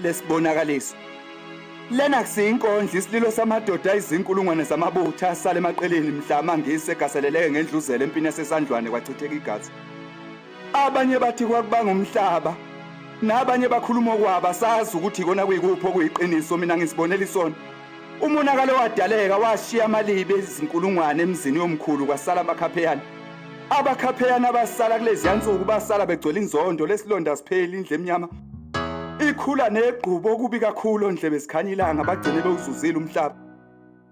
lesibonakaliso. Lena kusiyinkondlo isililo samadoda izinkulungwane zamabutha asale emaqeleni mhla amangisi egaseleleke ngendluzelo empini yasesandlwane kwachitheka igazi. Abanye bathi kwakubanga umhlaba, nabanye bakhuluma okwaba sazi ukuthi ikona kuyikuphi okuyiqiniso. Mina ngisibonela isono. Umonakalo wadaleka washiya amalibe ezinkulungwane emzini yomkhulu kwasala amakhapheyana. Abakhapheyana abasala kulezi yansuku basala begcwele inzondo lesilonda sipheli indle emnyama. Ikhula negqubo okubi kakhulu ondlebe zikhanya ilanga bagcine bewuzuzile umhlaba.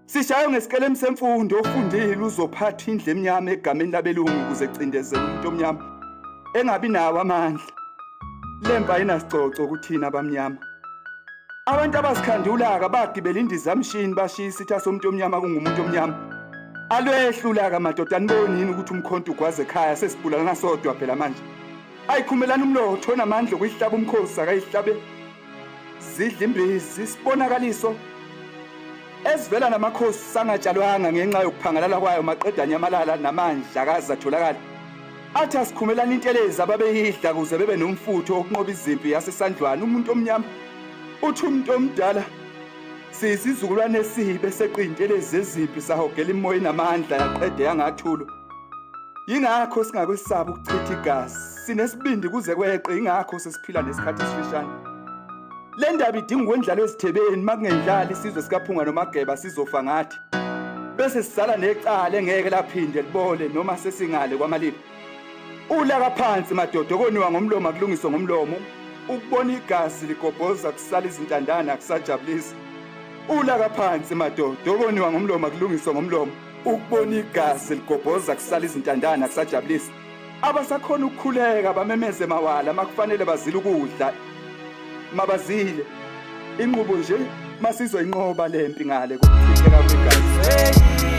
Sishayo ngesikelemu semfundo ofundile uzophatha indle emnyama egameni labelungu ukuze ecindezele umuntu omnyama engabi nawo amandla. Lempa ayinasicoco kuthina abamnyama. Abantu abasikhandulaka bagibela indizamshini bashiya isitha somuntu omnyama kungumuntu omnyama. Alwehlulaka madoda anibonini ukuthi umkhonto ugwaze ekhaya sesibulana sodwa phela manje. Ayikhumelana umlotho onamandla okuyihlaba umkhosi akayihlabe. Zidla imbizi isibonakaliso esivela namakhosi sangatshalwanga ngenxa yokuphangalala kwayo maqeda nyamalala namandla akaze atholakala. Athi asikhumelana intelezi ababeyidla kuze bebe nomfutho wokunqoba izimpi yasesandlwane. Umuntu omnyama uthi umuntu omdala siyizizukulwane esibe seqintelezi zezimpi sahogela imoya namandla yaqede yangathulo. Yingakho singakwesaba ukuchitha igazi. Sinesibindi kuze kweqe ingakho sesiphila nesikhathi esifishane. Le ndaba idinga ukwendlala ezithebeni makungendlala isizwe sikaphunga noMageba sizofa ngathi. Bese sisala necala engeke laphinde libole noma sesingale kwamalibi. Ulaka phansi madoda okoniwa ngomlomo akulungiswa ngomlomo. Ukubona igazi ligobhoza kusala izintandana akusajabulisi. Ulaka phansi madoda okoniwa ngomlomo akulungiswa ngomlomo. Ukubona igazi ligobhoza kusala izintandana akusajabulisi. Abasakhona ukukhuleka bamemeze mawala makufanele bazile ukudla. Mabazile inqubo nje masizoyinqoba lempi ngale kuchitheka kwegazi.